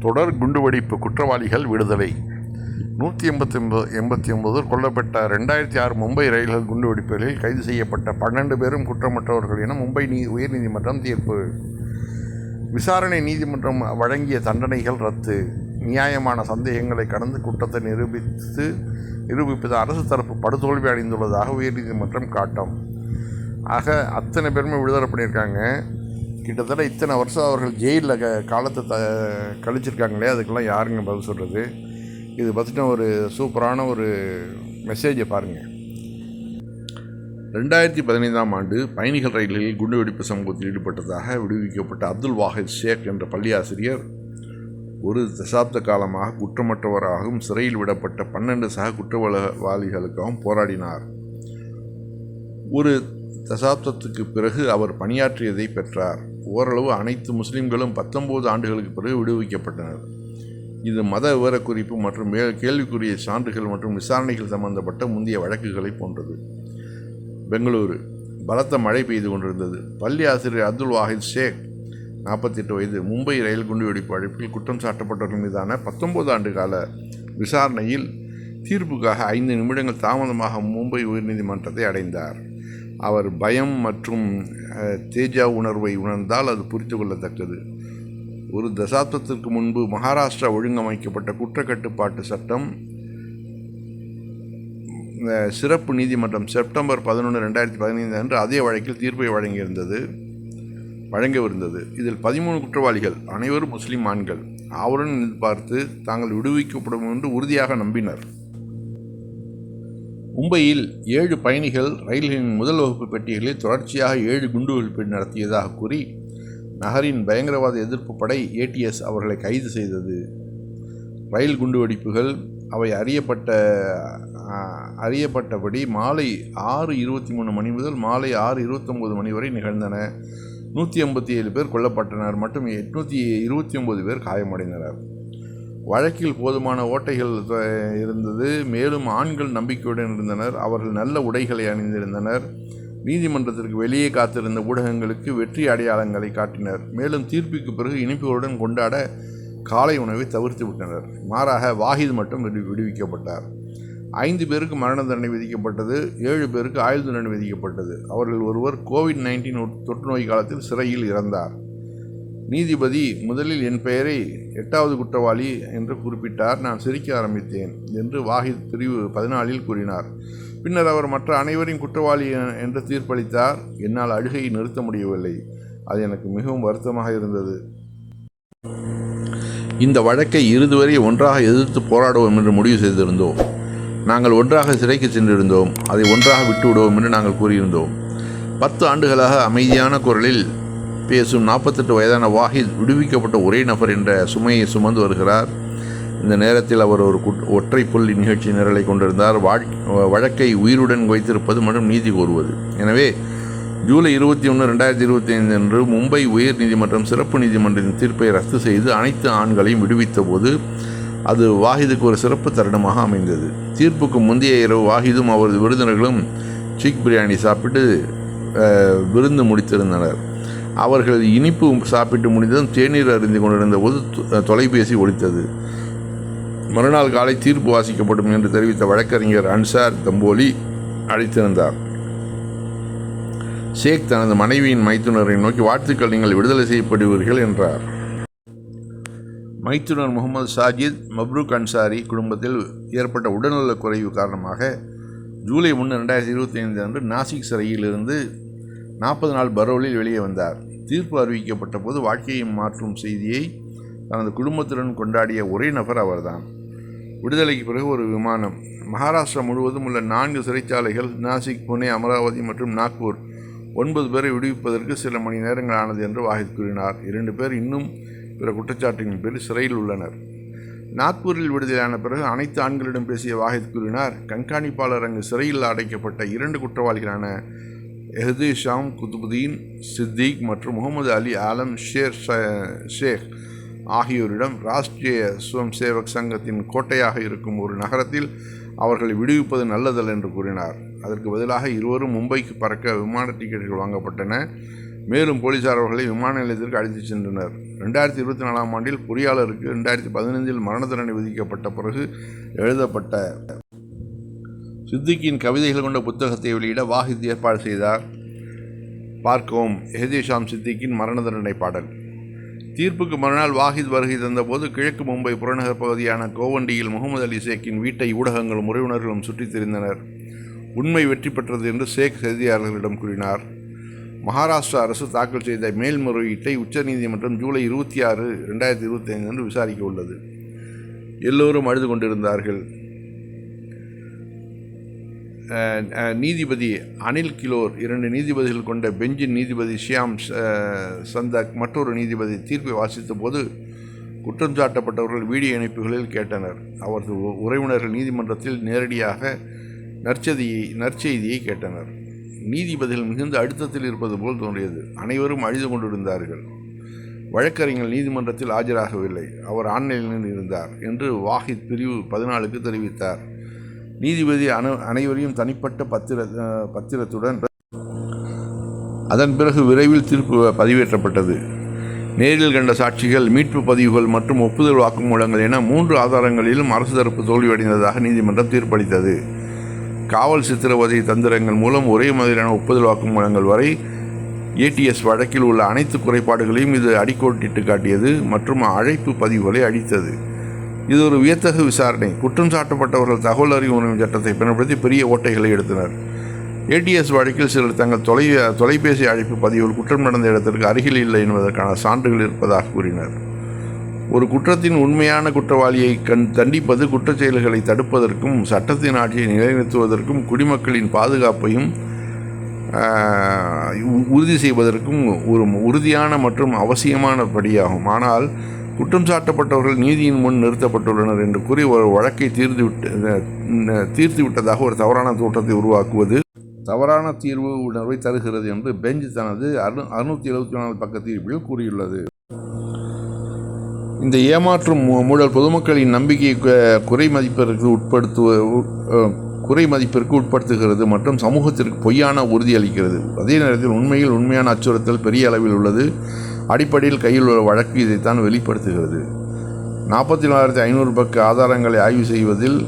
தொடர் குண்டுவெடிப்பு குற்றவாளிகள் விடுதலை. 189 கொல்லப்பட்ட 2006 மும்பை ரயில்கள் குண்டுவெடிப்புகளில் கைது செய்யப்பட்ட 12 பேரும் குற்றமற்றவர்கள் என மும்பை உயர்நீதிமன்றம் தீர்ப்பு. விசாரணை நீதிமன்றம் வழங்கிய தண்டனைகள் ரத்து. நியாயமான சந்தேகங்களை கடந்து குற்றத்தை நிரூபிப்பது அரசு தரப்பு படுதோல்வி அடைந்துள்ளதாக உயர்நீதிமன்றம் காட்டம். ஆக அத்தனை பேருமே விடுதலை பண்ணியிருக்காங்க. கிட்டத்தட்ட இத்தனை வருஷம் அவர்கள் ஜெயிலில் காலத்தை கழிச்சிருக்காங்களே, அதுக்கெல்லாம் யாருங்க பதில் சொல்கிறது? இது பற்றின ஒரு சூப்பரான ஒரு மெசேஜை பாருங்கள். 2015ஆம் ஆண்டு பயணிகள் ரயில்களில் குண்டுவெடிப்பு சம்பவத்தில் ஈடுபட்டதாக விடுவிக்கப்பட்ட அப்துல் வாஹித் ஷேக் என்ற பள்ளியாசிரியர் ஒரு தசாப்த காலமாக குற்றமற்றவராகவும் சிறையில் விடப்பட்ட 12 சக குற்றவாளிகளுக்காகவும் போராடினார். ஒரு தசாப்தத்துக்கு பிறகு அவர் பணியாற்றியதை பெற்றார். ஓரளவு அனைத்து முஸ்லிம்களும் 19 ஆண்டுகளுக்கு பிறகு விடுவிக்கப்பட்டனர். இது மத விவரக்குறிப்பு மற்றும் கேள்விக்குரிய சான்றுகள் மற்றும் விசாரணைகள் சம்பந்தப்பட்ட முந்தைய வழக்குகளை போன்றது. பெங்களூரு பலத்த மழை பெய்து கொண்டிருந்தது. பள்ளி ஆசிரியர் அப்துல் வாஹித் ஷேக் 48 வயது மும்பை ரயில் குண்டுவெடிப்பு வழக்கில் குற்றம் சாட்டப்பட்டவர்கள் மீதான 19 ஆண்டு கால விசாரணையில் தீர்ப்புக்காக 5 நிமிடங்கள் தாமதமாக மும்பை உயர்நீதிமன்றத்தை அடைந்தார். அவர் பயம் மற்றும் தேஜா உணர்வை உணர்ந்தால் அது புரிந்து கொள்ளத்தக்கது. ஒரு தசாப்தத்திற்கு முன்பு மகாராஷ்டிரா ஒழுங்கமைக்கப்பட்ட குற்றக்கட்டுப்பாட்டு சட்டம் சிறப்பு நீதிமன்றம் செப்டம்பர் 11, 2015 அன்று அதே வழக்கில் தீர்ப்பை வழங்கவிருந்தது. இதில் 13 குற்றவாளிகள் அனைவரும் முஸ்லிம் ஆண்கள் ஆவலுடன் எதிர்பார்த்து தாங்கள் விடுவிக்கப்படும் என்று உறுதியாக நம்பினர். மும்பையில் 7 பயணிகள் ரயில்களின் முதல் வகுப்பு பெட்டிகளில் தொடர்ச்சியாக 7 குண்டுவெடிப்பு நடத்தியதாக கூறி நகரின் பயங்கரவாத எதிர்ப்பு படை ATS அவர்களை கைது செய்தது. ரயில் குண்டுவெடிப்புகள் அவை அறியப்பட்டபடி மாலை 6:23 மணி முதல் மாலை 6:29 மணி வரை நிகழ்ந்தன. 187 பேர் கொல்லப்பட்டனர் மற்றும் 829 பேர் காயமடைந்தனர். வழக்கில் போதுமான ஓட்டைகள் இருந்தது. மேலும் ஆண்கள் நம்பிக்கையுடன் இருந்தனர். அவர்கள் நல்ல உடைகளை அணிந்திருந்தனர். நீதிமன்றத்திற்கு வெளியே காத்திருந்த ஊடகங்களுக்கு வெற்றி அடையாளங்களை காட்டினர். மேலும் தீர்ப்புக்கு பிறகு இனிப்புகளுடன் கொண்டாட காலை உணவை தவிர்த்து விட்டனர். மாறாக வாஹித் மட்டும் விடுவிக்கப்பட்டார். 5 பேருக்கு மரண தண்டனை விதிக்கப்பட்டது. 7 பேருக்கு ஆயுள் தண்டனை விதிக்கப்பட்டது. அவர்கள் ஒருவர் COVID-19 தொற்று நோய் காலத்தில் சிறையில் இறந்தார். நீதிபதி முதலில் என் பெயரை 8வது குற்றவாளி என்று குறிப்பிட்டார். நான் சிரிக்க ஆரம்பித்தேன் என்று வாஹித் பிரிவு 14 கூறினார். பின்னர் அவர் மற்ற அனைவரையும் குற்றவாளி என்று தீர்ப்பளித்தார். என்னால் அழுகையை நிறுத்த முடியவில்லை. அது எனக்கு மிகவும் வருத்தமாக இருந்தது. இந்த வழக்கை இறுதிவரை ஒன்றாக எதிர்த்து போராடுவோம் என்று முடிவு செய்திருந்தோம். நாங்கள் ஒன்றாக சிறைக்கு சென்றிருந்தோம். அதை ஒன்றாக விட்டுவிடுவோம் என்று நாங்கள் கூறியிருந்தோம். 10 ஆண்டுகளாக அமைதியான குரலில் பேசும் 48 வயதான வாஹித் விடுவிக்கப்பட்ட ஒரே நபர் என்ற சுமையை சுமந்து வருகிறார். இந்த நேரத்தில் அவர் ஒரு ஒற்றை புள்ளி நிகழ்ச்சி நிரலை கொண்டிருந்தார். வழக்கை உயிருடன் வைத்திருப்பது மற்றும் நீதி கோருவது. எனவே ஜூலை 21, 2025 அன்று மும்பை உயர் நீதிமன்றம் சிறப்பு நீதிமன்றத்தின் தீர்ப்பை ரத்து செய்து அனைத்து ஆண்களையும் விடுவித்த போது அது வாஹிதுக்கு ஒரு சிறப்பு தருணமாக அமைந்தது. தீர்ப்புக்கு முந்தைய இரவு வாஹிதும் அவரது விருந்தினர்களும் சிக் பிரியாணி சாப்பிட்டு விருந்து முடித்திருந்தனர். அவர்கள் இனிப்பு சாப்பிட்டு முடிந்ததும் தேநீர் அருந்தி கொண்டிருந்த போது தொலைபேசி ஒலித்தது. மறுநாள் காலை தீர்ப்பு வாசிக்கப்படும் என்று தெரிவித்த வழக்கறிஞர் அன்சார் தம்போலி அழைத்திருந்தார். ஷேக் தனது மனைவியின் மைத்துனரை நோக்கி, வாழ்த்துக்கள், நீங்கள் விடுதலை செய்யப்படுவீர்கள் என்றார். மைத்துனர் முகமது சாஜித் மப்ரூக் அன்சாரி குடும்பத்தில் ஏற்பட்ட உடல்நலக் குறைவு காரணமாக ஜூலை 1, 2025 அன்று நாசிக் சிறையில் இருந்து 40 நாள் பரோலில் வெளியே வந்தார். தீர்ப்பு அறிவிக்கப்பட்ட போது வாழ்க்கையை மாற்றும் செய்தியை தனது குடும்பத்துடன் கொண்டாடிய ஒரே நபர் அவர்தான். விடுதலைக்கு பிறகு ஒரு விமானம் மகாராஷ்டிரா முழுவதும் உள்ள 4 சிறைச்சாலைகள் நாசிக், புனே, அமராவதி மற்றும் நாக்பூர் 9 பேரை விடுவிப்பதற்கு சில மணி நேரங்கள் ஆனது என்று வாஹித் கூறினார். 2 பேர் இன்னும் பிற குற்றச்சாட்டின் பேரில் சிறையில் உள்ளனர். நாக்பூரில் விடுதலையான பிறகு அனைத்து ஆண்களிடம் பேசிய வாஹித் கூறினார், கண்காணிப்பாளர் அங்கு சிறையில் அடைக்கப்பட்ட 2 குற்றவாளிகளான எஹ்தி ஷாம் குதுபுதீன் சித்திக் மற்றும் முகமது அலி ஆலம் ஷேக் ஆகியோரிடம் ராஷ்டிரிய ஸ்வயம் சேவக் சங்கத்தின் கோட்டையாக இருக்கும் ஒரு நகரத்தில் அவர்களை விடுவிப்பது நல்லதல்ல என்று கூறினார். அதற்கு பதிலாக இருவரும் மும்பைக்கு பறக்க விமான டிக்கெட்டுகள் வாங்கப்பட்டன. மேலும் போலீசார் அவர்களை விமான நிலையத்திற்கு அழைத்துச் சென்றனர். 2024ஆம் ஆண்டில் பொறியாளருக்கு 2015 மரண தண்டனை விதிக்கப்பட்ட பிறகு எழுதப்பட்ட சித்திக்கின் கவிதைகள் கொண்ட புத்தகத்தை வெளியிட வாஹித் ஏற்பாடு செய்தார். பார்க்கவும் எஹ்தேஷாம் சித்திக்கின் மரண தண்டனை பாடல். தீர்ப்புக்கு மறுநாள் வாஹித் வருகை தந்தபோது கிழக்கு மும்பை புறநகர் பகுதியான கோவண்டியில் முகமது அலி ஷேக்கின் வீட்டை ஊடகங்களும் உறவினர்களும் சுற்றித் திரிந்தனர். உண்மை வெற்றி பெற்றது என்று ஷேக் செய்தியாளர்களிடம் கூறினார். மகாராஷ்டிரா அரசு தாக்கல் செய்த மேல்முறையீட்டை உச்சநீதிமன்றம் ஜூலை 26, 2025 அன்று விசாரிக்க உள்ளது. எல்லோரும் அழுது கொண்டிருந்தார்கள். நீதிபதி அனில் கிலோர் 2 நீதிபதிகள் கொண்ட பெஞ்சின் நீதிபதி ஷியாம் சந்தக் மற்றொரு நீதிபதி தீர்ப்பை வாசித்த போது குற்றம் சாட்டப்பட்டவர்கள் வீடியோ இணைப்புகளில் கேட்டனர். அவரது உறவினர்கள் நீதிமன்றத்தில் நேரடியாக நற்செய்தியை கேட்டனர். நீதிபதிகள் மிகுந்த அழுத்தத்தில் இருப்பது போல் தோன்றியது. அனைவரும் அழுது கொண்டிருந்தார்கள். வழக்கறிஞர் நீதிமன்றத்தில் ஆஜராகவில்லை, அவர் ஆன்லைனில் இருந்தார் என்று வாஹித் பிரிவு 14க்கு தெரிவித்தார். நீதிபதி அனைவரையும் தனிப்பட்ட பத்திரத்துடன் அதன் பிறகு விரைவில் தீர்ப்பு பதிவேற்றப்பட்டது. நேரில் கண்ட சாட்சிகள், மீட்பு பதிவுகள் மற்றும் ஒப்புதல் வாக்குமூலங்கள் என 3 ஆதாரங்களிலும் அரசு தரப்பு தோல்வியடைந்ததாக நீதிமன்றம் தீர்ப்பளித்தது. காவல் சித்திரவதை தந்திரங்கள் மூலம் ஒரே மாதிரியான ஒப்புதல் வாக்குமூலங்கள் வரை ஏடிஎஸ் வழக்கில் உள்ள அனைத்து குறைபாடுகளையும் இது அடிக்கோட்டிட்டு காட்டியது மற்றும் அழைப்பு பதிவுகளை அளித்தது. இது ஒரு வியத்தகு விசாரணை. குற்றம் சாட்டப்பட்டவர்கள் தகவல் அறியும் உரிமை சட்டத்தை பயன்படுத்தி பெரிய ஓட்டைகளை எடுத்தனர். ஏடிஎஸ் வழக்கில் சிலர் தங்கள் தொலைபேசி அழைப்பு பதிவுகள் குற்றம் நடந்த இடத்திற்கு அருகில் இல்லை என்பதற்கான சான்றுகள் இருப்பதாக கூறினர். ஒரு குற்றத்தின் உண்மையான குற்றவாளியை தண்டிப்பது குற்றச் செயல்களை தடுப்பதற்கும் சட்டத்தின் ஆட்சியை நிலைநிறுத்துவதற்கும் குடிமக்களின் பாதுகாப்பையும் உறுதி செய்வதற்கும் ஒரு உறுதியான மற்றும் அவசியமான படியாகும். ஆனால் குற்றம் சாட்டப்பட்டவர்கள் நீதியின் முன் நிறுத்தப்பட்டுள்ளனர் என்று கூறி ஒரு வழக்கை தீர்த்துவிட்டதாக ஒரு தவறான தோற்றத்தை உருவாக்குவது தவறான தீர்வு உணர்வை தருகிறது என்று பெஞ்ச் தனது 674 பக்க தீர்ப்பில் கூறியுள்ளது. இந்த ஏமாற்றும் மூடல் பொதுமக்களின் நம்பிக்கையை குறை மதிப்பிற்கு உட்படுத்துகிறது மற்றும் சமூகத்திற்கு பொய்யான உறுதி அளிக்கிறது. அதே நேரத்தில் உண்மையான அச்சுறுத்தல் பெரிய அளவில் உள்ளது. அடிப்படையில் கையில் உள்ள வழக்கு இதைத்தான் வெளிப்படுத்துகிறது. 44,500 பக்க ஆதாரங்களை ஆய்வு செய்வதில்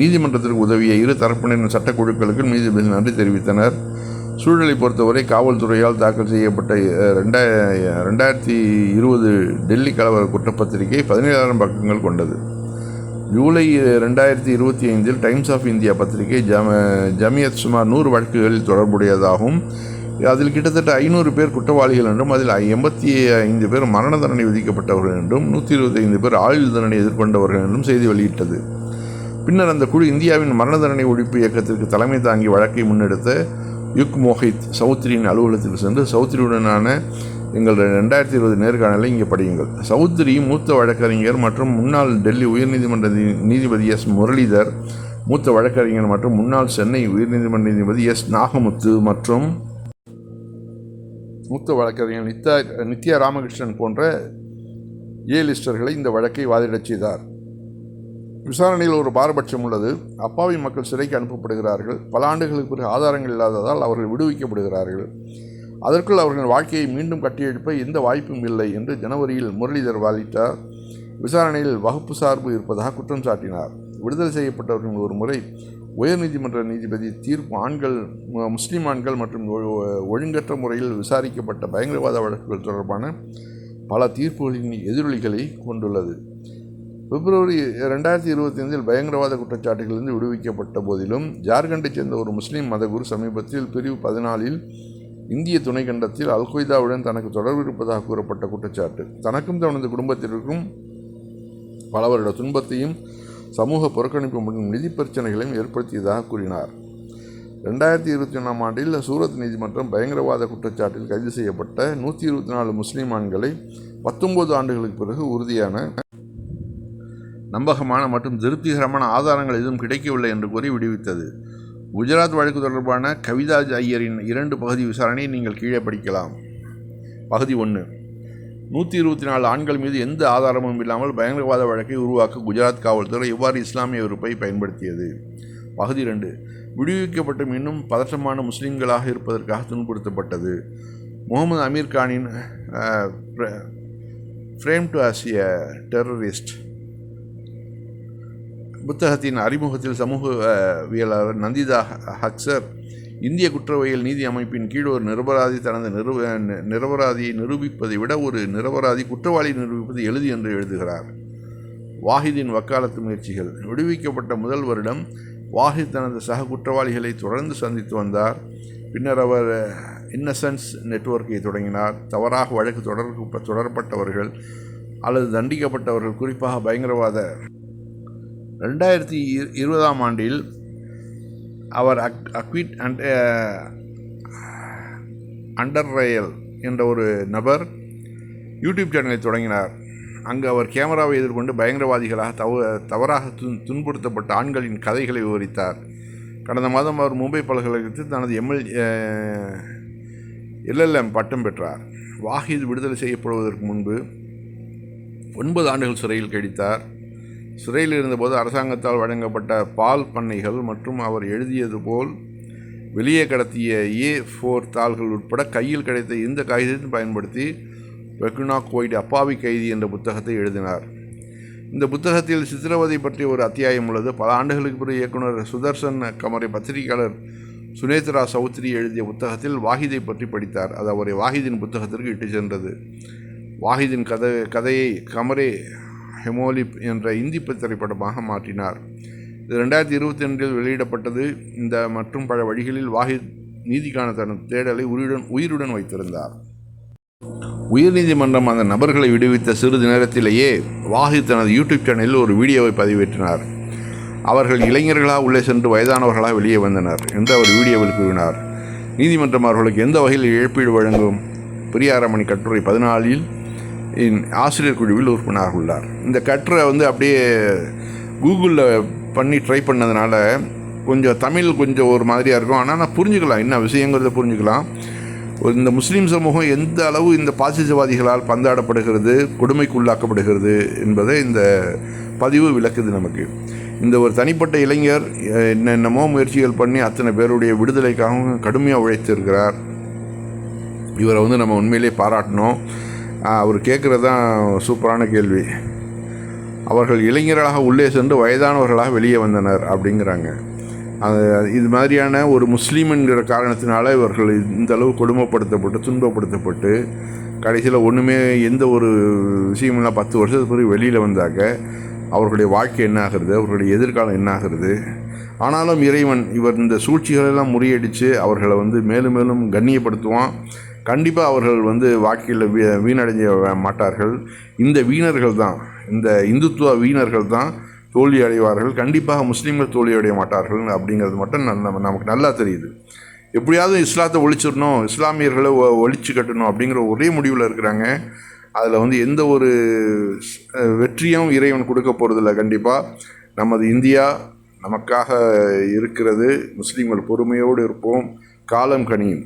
நீதிமன்றத்திற்கு உதவிய 2 தரப்பினரின் சட்டக்குழுக்களுக்கு நீதிபதிகள் நன்றி தெரிவித்தனர். சூழலை பொறுத்தவரை காவல்துறையால் தாக்கல் செய்யப்பட்ட 2020 டெல்லி கலவர குற்றப்பத்திரிகை 17,000 பக்கங்கள் கொண்டது. ஜூலை 2025 டைம்ஸ் ஆஃப் இந்தியா பத்திரிகை ஜமியத் சுமார் 100 வழக்குகளில் தொடர்புடையதாகவும் அதில் கிட்டத்தட்ட 500 பேர் குற்றவாளிகள் என்றும் அதில் 85 பேர் மரண தண்டனை விதிக்கப்பட்டவர்கள் என்றும் 125 பேர் ஆயுள் தண்டனை எதிர்கொண்டவர்கள் என்றும் செய்தி வெளியிட்டது. பின்னர் அந்த குழு இந்தியாவின் மரண தண்டனை ஒழிப்பு இயக்கத்திற்கு தலைமை தாங்கி வழக்கை முன்னெடுத்த யுக் மோஹித் சௌத்ரியின் அலுவலகத்தில் சென்று சௌத்ரியுடனான எங்கள் 2020 நேர்காணலை இங்கே படியுங்கள். சௌத்ரி மூத்த வழக்கறிஞர் மற்றும் முன்னாள் டெல்லி உயர்நீதிமன்ற நீதிபதி எஸ் முரளிதர், மூத்த வழக்கறிஞர் மற்றும் முன்னாள் சென்னை உயர்நீதிமன்ற நீதிபதி எஸ் நாகமுத்து மற்றும் மூத்த வழக்கறிஞர் நித்யா ராமகிருஷ்ணன் போன்ற ஏலிஸ்டர்களை இந்த வழக்கை வாதிடச் செய்தார். விசாரணையில் ஒரு பாரபட்சம் உள்ளது. அப்பாவி மக்கள் சிறைக்கு அனுப்பப்படுகிறார்கள். பல ஆண்டுகளுக்கு பிறகு ஆதாரங்கள் இல்லாததால் அவர்கள் விடுவிக்கப்படுகிறார்கள். அதற்குள் அவர்கள் வாழ்க்கையை மீண்டும் கட்டியெழுப்ப எந்த வாய்ப்பும் இல்லை என்று ஜனவரியில் முரளிதர் வாலிட்டார் விசாரணையில் வகுப்பு சார்பு இருப்பதாக குற்றம் சாட்டினார். விடுதலை செய்யப்பட்டவர்கள் ஒரு முறை உயர்நீதிமன்ற நீதிபதி தீர்ப்பு முஸ்லீம் ஆண்கள் மற்றும் ஒழுங்கற்ற முறையில் விசாரிக்கப்பட்ட பயங்கரவாத வழக்குகள் தொடர்பான பல தீர்ப்புகளின் எதிரொலிகளை கொண்டுள்ளது. பிப்ரவரி 2025 பயங்கரவாத குற்றச்சாட்டுகளிலிருந்து விடுவிக்கப்பட்ட போதிலும் ஜார்க்கண்டைச் சேர்ந்த ஒரு முஸ்லீம் மதகுரு சமீபத்தில் பிரிவு 14 இந்திய துணைக்கண்டத்தில் அல்கொய்தாவுடன் தனக்கு தொடர்பு இருப்பதாக கூறப்பட்ட குற்றச்சாட்டு தனக்கும் தனது குடும்பத்திற்கும் பல வருட துன்பத்தையும் சமூக புறக்கணிப்பு மற்றும் நிதி பிரச்சனைகளையும் ஏற்படுத்தியதாக கூறினார். 2021ஆம் ஆண்டில் சூரத் நீதிமன்றம் பயங்கரவாத குற்றச்சாட்டில் கைது செய்யப்பட்ட 124 முஸ்லீம் ஆண்களை 19 ஆண்டுகளுக்கு பிறகு உறுதியான, நம்பகமான மற்றும் திருப்திகரமான ஆதாரங்கள் எதுவும் கிடைக்கவில்லை என்று கூறி விடுவித்தது. குஜராத் வழக்கு தொடர்பான கவிதா ஐயரின் 2 பகுதி விசாரணையை நீங்கள் கீழே படிக்கலாம். பகுதி 1. 124 ஆண்கள் மீது எந்த ஆதாரமும் இல்லாமல் பயங்கரவாத வழக்கை உருவாக்க குஜராத் காவல்துறை எவ்வாறு இஸ்லாமிய வெறுப்பை பயன்படுத்தியது. பகுதி 2. விடுவிக்கப்பட்ட இன்னும் பதற்றமான முஸ்லீம்களாக இருப்பதற்காக துன்புறுத்தப்பட்டது. முகமது அமீர் கானின் frame to as a terrorist. புத்தகத்தின் அறிமுகத்தில் சமூகவியலாளர் நந்திதா ஹக்சர், இந்திய குற்றவியல் நீதி அமைப்பின் கீழ் ஒரு நிரபராதி தனது நிரபராதியை நிரூபிப்பதை விட ஒரு நிரபராதி குற்றவாளி நிரூபிப்பது எளிது என்று எழுதுகிறார். வாஹிதின் வக்காலத்து முயற்சிகள். விடுவிக்கப்பட்ட முதல் வருடம் வாஹித் தனது சக குற்றவாளிகளை தொடர்ந்து சந்தித்து வந்தார். பின்னர் அவர் இன்னசென்ஸ் நெட்வொர்க்கை தொடங்கினார். தவறாக வழக்கு தொடரப்பட்டவர்கள் அல்லது தண்டிக்கப்பட்டவர்கள், குறிப்பாக பயங்கரவாத. 2020ஆம் ஆண்டில் அவர் அக்விட் அண்டர்ரயல் என்ற ஒரு நபர் யூடியூப் சேனலை தொடங்கினார். அங்கு அவர் கேமராவை எதிர்கொண்டு பயங்கரவாதிகளாக தவறாக துன்புறுத்தப்பட்ட ஆண்களின் கதைகளை விவரித்தார். கடந்த மாதம் அவர் மும்பை பல்கலைக்கழகத்தில் தனது LLM பட்டம் பெற்றார். வாஹித் விடுதலை செய்யப்படுவதற்கு முன்பு 9 ஆண்டுகள் சிறையில் கழித்தார். சிறையில் இருந்தபோது அரசாங்கத்தால் வழங்கப்பட்ட பால் பண்ணைகள் மற்றும் அவர் எழுதியது போல் வெளியே கடத்திய A4 தாள்கள் உட்பட கையில் கிடைத்த இந்த காகிதத்தை பயன்படுத்தி வெகுனா கோய்டு அப்பாவி கைதி என்ற புத்தகத்தை எழுதினார். இந்த புத்தகத்தில் சித்திரவதை பற்றிய ஒரு அத்தியாயம் உள்ளது. பல ஆண்டுகளுக்கு பிறகு இயக்குனர் சுதர்சன் கமரை பத்திரிகையாளர் சுனேத்ரா சௌத்ரி எழுதிய புத்தகத்தில் வாஹிதை பற்றி படித்தார். அது அவரை வாஹிதின் புத்தகத்திற்கு இட்டு சென்றது. வாஹிதின் கதையை கமரே ஹெமோலிப் என்ற இந்தி திரைப்படமாக மாற்றினார். இது 2022இல் வெளியிடப்பட்டது. இந்த மற்றும் பல வழிகளில் வாஹித் நீதிக்கான தனது தேடலை உயிருடன் வைத்திருந்தார். உயர்நீதிமன்றம் அந்த நபர்களை விடுவித்த சிறிது நேரத்திலேயே வாஹித் தனது யூடியூப் சேனலில் ஒரு வீடியோவை பதிவேற்றினார். அவர்கள் இளைஞர்களாக உள்ளே சென்று வயதானவர்களாக வெளியே வந்தனர் என்று அவர் வீடியோவில் கூறினார். நீதிமன்றம் அவர்களுக்கு எந்த வகையில் இழப்பீடு வழங்கும்? பிரியாரமணி கட்டுரை 14இல் ஆசிரியர் குழுவில் உறுப்பினராக உள்ளார். இந்த கட்டுரை அப்படியே கூகுளில் பண்ணி ட்ரை பண்ணதுனால கொஞ்சம் தமிழ் கொஞ்சம் ஒரு மாதிரியாக இருக்கும். ஆனால் நான் புரிஞ்சுக்கலாம், என்ன விஷயங்கிறத புரிஞ்சுக்கலாம். இந்த முஸ்லீம் சமூகம் எந்த அளவு இந்த பாசிசவாதிகளால் பந்தாடப்படுகிறது, கொடுமைக்கு உள்ளாக்கப்படுகிறது என்பதை இந்த பதிவு விளக்குது நமக்கு. இந்த ஒரு தனிப்பட்ட இளைஞர் என்னென்னமோ முயற்சிகள் பண்ணி அத்தனை பேருடைய விடுதலைக்காகவும் கடுமையாக உழைத்திருக்கிறார். இவரை நம்ம உண்மையிலே பாராட்டணும். அவர் கேட்குறது தான் சூப்பரான கேள்வி. அவர்கள் இளைஞர்களாக உள்ளே சென்று வயதானவர்களாக வெளியே வந்தனர் அப்படிங்கிறாங்க. இது மாதிரியான ஒரு முஸ்லீம் என்கிற காரணத்தினால இவர்கள் இந்த அளவு கொடுமைப்படுத்தப்பட்டு துன்பப்படுத்தப்பட்டு கடைசியில் ஒன்றுமே எந்த ஒரு விஷயமெல்லாம் 10 வருஷத்துக்கு பிறகு வெளியில் வந்தாக்க அவர்களுடைய வாழ்க்கை என்ன ஆகிறது, அவர்களுடைய எதிர்காலம் என்ன ஆகிறது. ஆனாலும் இறைவன் இந்த சூழ்ச்சிகளெல்லாம் முறியடித்து அவர்களை மேலும் மேலும் கண்ணியப்படுத்துவான். கண்டிப்பாக அவர்கள் வாழ்க்கையில் வீணடைஞ்ச மாட்டார்கள். இந்த வீணர்கள் தான், இந்த இந்துத்துவ வீணர்கள் தான் தோல்வி அடைவார்கள். கண்டிப்பாக முஸ்லீம்கள் தோல்வி அடைய மாட்டார்கள் அப்படிங்கிறது மட்டும் நமக்கு நல்லா தெரியுது. எப்படியாவது இஸ்லாத்தை ஒழிச்சிடணும், இஸ்லாமியர்களை ஒழிச்சு கட்டணும் அப்படிங்கிற ஒரே முடிவில் இருக்கிறாங்க. அதில் எந்த ஒரு வெற்றியும் இறைவன் கொடுக்க போகிறதில்ல. கண்டிப்பாக நமது இந்தியா நமக்காக இருக்கிறது. முஸ்லீம்கள் பொறுமையோடு இருப்போம். காலம் கனியும்.